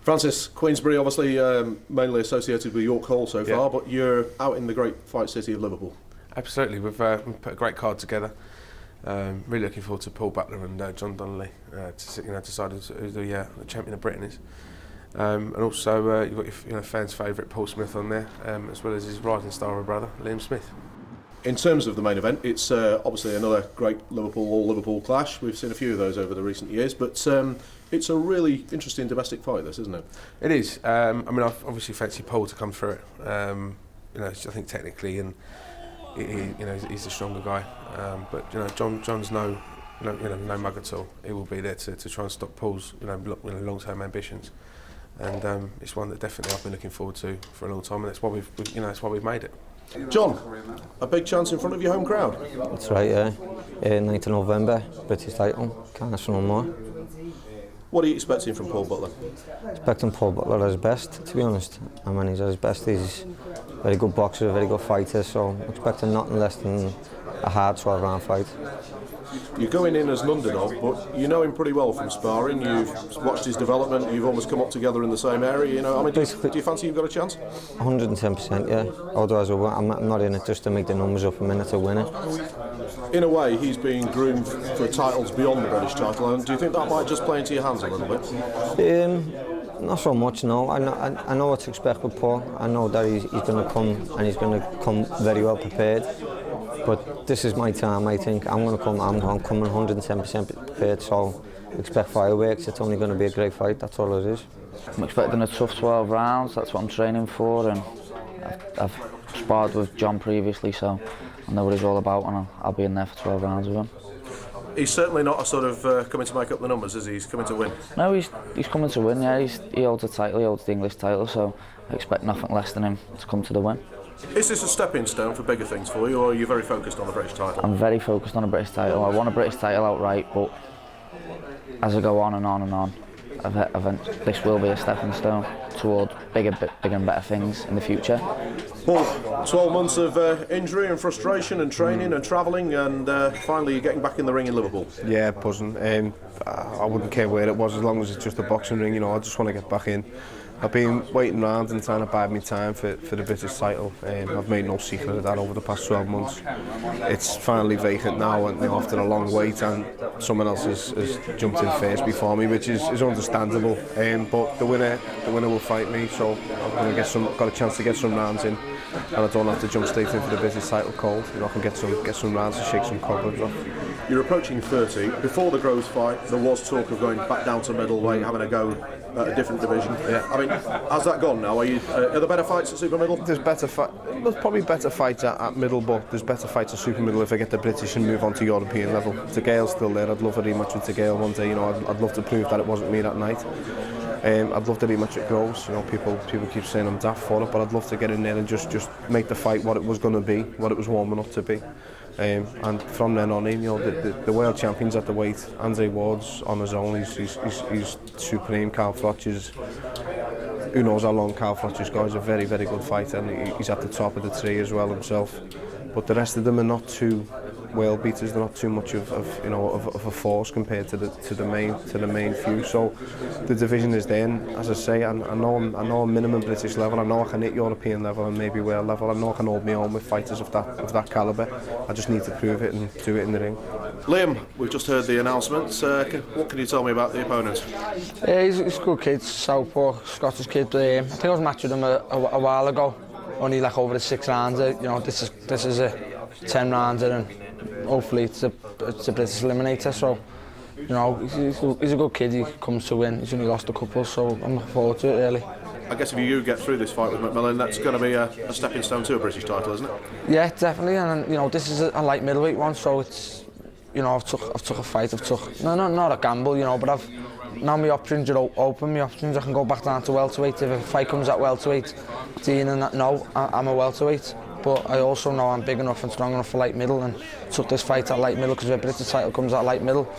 Francis, Queensbury obviously mainly associated with York Hall so far, but you're out in the great fight city of Liverpool. Absolutely, we've put a great card together. Really looking forward to Paul Butler and John Donnelly to decide who the champion of Britain is. And also you've got your fans' favourite Paul Smith on there, as well as his rising star brother Liam Smith. In terms of the main event, it's obviously another great Liverpool clash. We've seen a few of those over the recent years, but it's a really interesting domestic fight, this, isn't it? It is. I mean, I obviously fancy Paul to come through it. I think technically, and he's the stronger guy. But John's no mug at all. He will be there to try and stop Paul's long-term ambitions, and it's one that definitely I've been looking forward to for a long time, and that's why we've made it. John, a big chance in front of your home crowd. That's right, yeah. 9th of November, British title, can't ask for no more. What are you expecting from Paul Butler? Expecting Paul Butler at his best, to be honest. I mean, he's at his best. He's a very good boxer, a very good fighter, so expecting nothing less than a hard 12-round fight. You're going in as an underdog, but you know him pretty well from sparring. You've watched his development. You've almost come up together in the same area. Do you fancy you've got a chance? 110%, yeah. Otherwise, I'm not in it just to make the numbers up a minute to win it. In a way, he's being groomed for titles beyond the British title. And do you think that might just play into your hands a little bit? Not so much, no. I know what to expect with Paul. I know that he's going to come, and he's going to come very well prepared. But this is my time, I think. I'm coming 110% prepared, so expect fireworks. It's only going to be a great fight, that's all it is. I'm expecting a tough 12 rounds, that's what I'm training for, and I've sparred with John previously, so I know what he's all about, and I'll be in there for 12 rounds with him. He's certainly not a sort of coming to make up the numbers, is he? He's coming to win. No, he's coming to win, yeah. He holds the title, he holds the English title, so I expect nothing less than him to come to the win. Is this a stepping stone for bigger things for you, or are you very focused on the British title? I'm very focused on a British title. I want a British title outright, but as I go on and on and on, this will be a stepping stone toward bigger and better things in the future. Well, 12 months of injury and frustration and training and travelling, and finally you're getting back in the ring in Liverpool. Yeah, buzzing. I wouldn't care where it was as long as it's just a boxing ring. I just want to get back in. I've been waiting around and trying to bide my time for the British title. I've made no secret of that over the past 12 months. It's finally vacant now, and after a long wait, and someone else has jumped in first before me, which is understandable. But the winner will fight me, so I'm going to got a chance to get some rounds in, and I don't have to jump straight in for the British title cold. I can get some rounds to shake some cobwebs off. You're approaching 30. Before the Groves fight, there was talk of going back down to middleweight, having a go at a different division. Yeah. I mean, how's that gone now? Are there better fights at super middle? There's probably better fights at middle, but there's better fights at super middle if I get the British and move on to European level. De Gale's still there. I'd love a rematch with De Gale one day. I'd love to prove that it wasn't me that night. I'd love to rematch at Groves. People keep saying I'm daft for it, but I'd love to get in there and just make the fight what it was going to be, what it was warming up to be. And from then on in, the world champions at the weight, Andre Ward's on his own, he's supreme. Carl Fletcher's, who knows how long Carl Fletcher's got, he's a very, very good fighter, and he's at the top of the tree as well himself. But the rest of them are not too world beaters, they're not too much of a force compared to the main few. So the division is there, and as I say, I know I'm minimum British level. I know I can hit European level and maybe world level. I know I can hold my own with fighters of that calibre. I just need to prove it and do it in the ring. Liam, we've just heard the announcements. What can you tell me about the opponent? He's a good kid, southpaw, Scottish kid. I think I was matched with him a while ago. Only like over the 6 rounds. This is a 10 rounder, and hopefully it's a British eliminator. So, he's a good kid. He comes to win. He's only lost a couple, so I'm looking forward to it really. I guess if you get through this fight with McMillan, that's going to be a stepping stone to a British title, isn't it? Yeah, definitely. And this is a light middleweight one, so it's I've took a fight. Not a gamble, but now my options are open. My options, I can go back down to welterweight if a fight comes at welterweight. Dean and that, no, I'm a welterweight. But I also know I'm big enough and strong enough for light middle, and took this fight at light middle because if the British title comes at light middle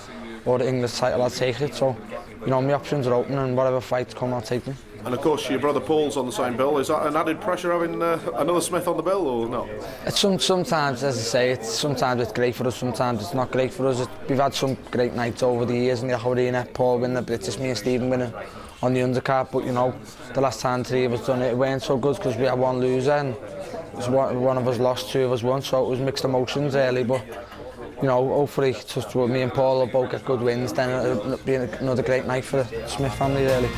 or the English title, I'll take it. So, my options are open, and whatever fights come, I'll take them. And of course, your brother Paul's on the same bill. Is that an added pressure having another Smith on the bill, or not? It's sometimes, as I say, sometimes it's great for us, sometimes it's not great for us. We've had some great nights over the years in the Arena. Paul winning the British, me and Stephen winning on the undercard. But you know, the last time three of us done it, it weren't so good because we had one loser and one of us lost, two of us won. So it was mixed emotions early. But you know, hopefully, just me and Paul will both get good wins. Then it'll be another great night for the Smith family, really.